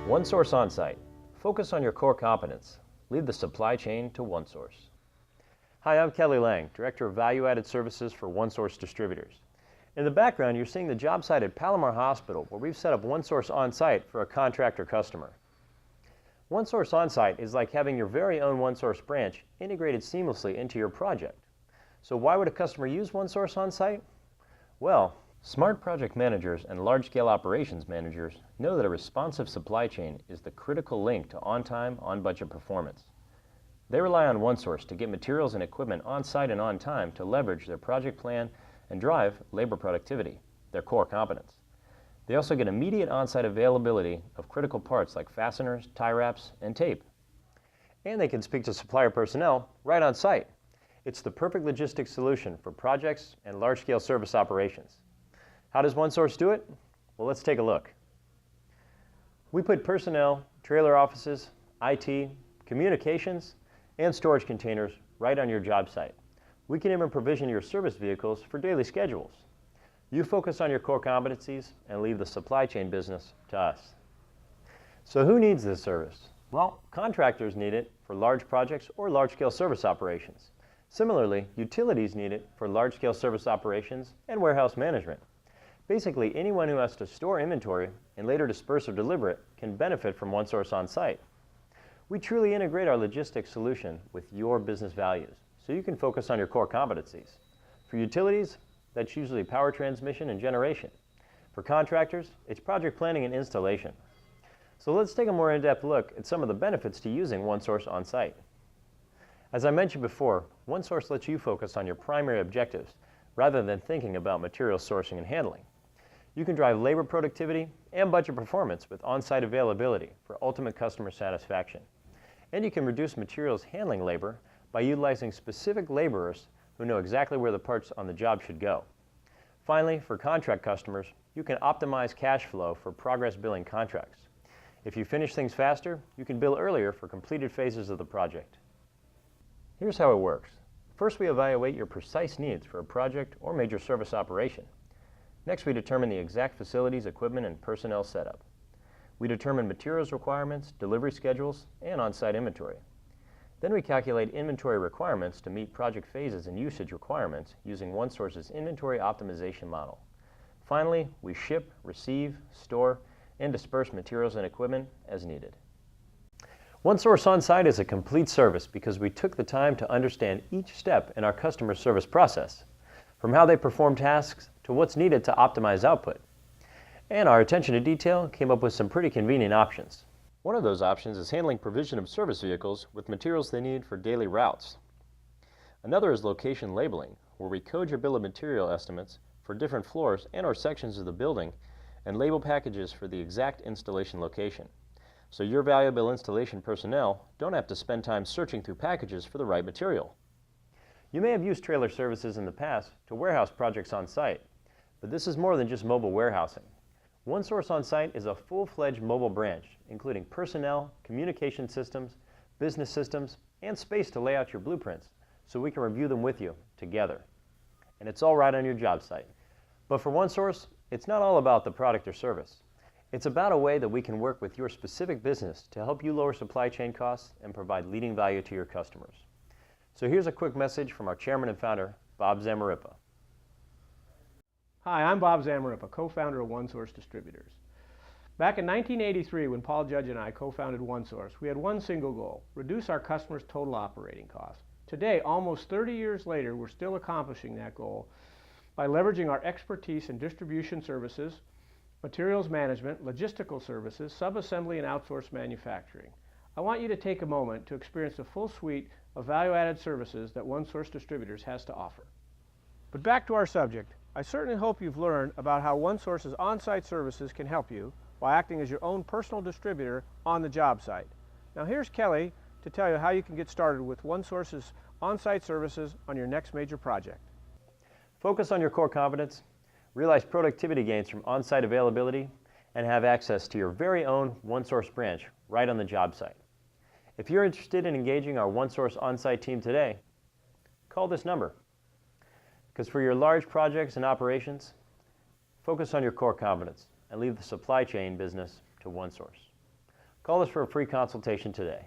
OneSource OnSite. Focus on your core competence. Leave the supply chain to OneSource. Hi, I'm Kelly Lang, Director of Value-Added Services for OneSource Distributors. In the background, you're seeing the job site at Palomar Hospital, where we've set up OneSource OnSite for a contractor customer. OneSource OnSite is like having your very own OneSource branch integrated seamlessly into your project. So why would a customer use OneSource OnSite? Well, smart project managers and large-scale operations managers know that a responsive supply chain is the critical link to on-time, on-budget performance. They rely on OneSource to get materials and equipment on-site and on time to leverage their project plan and drive labor productivity, their core competence. They also get immediate on-site availability of critical parts like fasteners, tie wraps, and tape. And they can speak to supplier personnel right on site. It's the perfect logistics solution for projects and large-scale service operations. How does OneSource do it? Well, let's take a look. We put personnel, trailer offices, IT, communications, and storage containers right on your job site. We can even provision your service vehicles for daily schedules. You focus on your core competencies and leave the supply chain business to us. So who needs this service? Well, contractors need it for large projects or large-scale service operations. Similarly, utilities need it for large-scale service operations and warehouse management. Basically, anyone who has to store inventory and later disperse or deliver it can benefit from OneSource OnSite. We truly integrate our logistics solution with your business values, so you can focus on your core competencies. For utilities, that's usually power transmission and generation. For contractors, it's project planning and installation. So let's take a more in-depth look at some of the benefits to using OneSource OnSite. As I mentioned before, OneSource lets you focus on your primary objectives rather than thinking about material sourcing and handling. You can drive labor productivity and budget performance with on-site availability for ultimate customer satisfaction. And you can reduce materials handling labor by utilizing specific laborers who know exactly where the parts on the job should go. Finally, for contract customers, you can optimize cash flow for progress billing contracts. If you finish things faster, you can bill earlier for completed phases of the project. Here's how it works. First, we evaluate your precise needs for a project or major service operation. Next, we determine the exact facilities, equipment, and personnel setup. We determine materials requirements, delivery schedules, and on-site inventory. Then we calculate inventory requirements to meet project phases and usage requirements using OneSource's inventory optimization model. Finally, we ship, receive, store, and disperse materials and equipment as needed. OneSource OnSite is a complete service because we took the time to understand each step in our customer service process, from how they perform tasks to what's needed to optimize output. And our attention to detail came up with some pretty convenient options. One of those options is handling provision of service vehicles with materials they need for daily routes. Another is location labeling, where we code your bill of material estimates for different floors and/or sections of the building and label packages for the exact installation location. So your valuable installation personnel don't have to spend time searching through packages for the right material. You may have used trailer services in the past to warehouse projects on site, but this is more than just mobile warehousing. OneSource OnSite is a full-fledged mobile branch, including personnel, communication systems, business systems, and space to lay out your blueprints so we can review them with you together. And it's all right on your job site. But for OneSource, it's not all about the product or service. It's about a way that we can work with your specific business to help you lower supply chain costs and provide leading value to your customers. So here's a quick message from our chairman and founder, Bob Zamarripa. Hi, I'm Bob Zamarripa, co-founder of OneSource Distributors. Back in 1983, when Paul Judge and I co-founded OneSource, we had one single goal: reduce our customers' total operating costs. Today, almost 30 years later, we're still accomplishing that goal by leveraging our expertise in distribution services, materials management, logistical services, sub-assembly, and outsourced manufacturing. I want you to take a moment to experience the full suite of value-added services that OneSource Distributors has to offer. But back to our subject. I certainly hope you've learned about how OneSource's on-site services can help you by acting as your own personal distributor on the job site. Now here's Kelly to tell you how you can get started with OneSource's on-site services on your next major project. Focus on your core competence, realize productivity gains from on-site availability, and have access to your very own OneSource branch right on the job site. If you're interested in engaging our OneSource OnSite team today, call this number. Because for your large projects and operations, focus on your core competence and leave the supply chain business to OneSource. Call us for a free consultation today.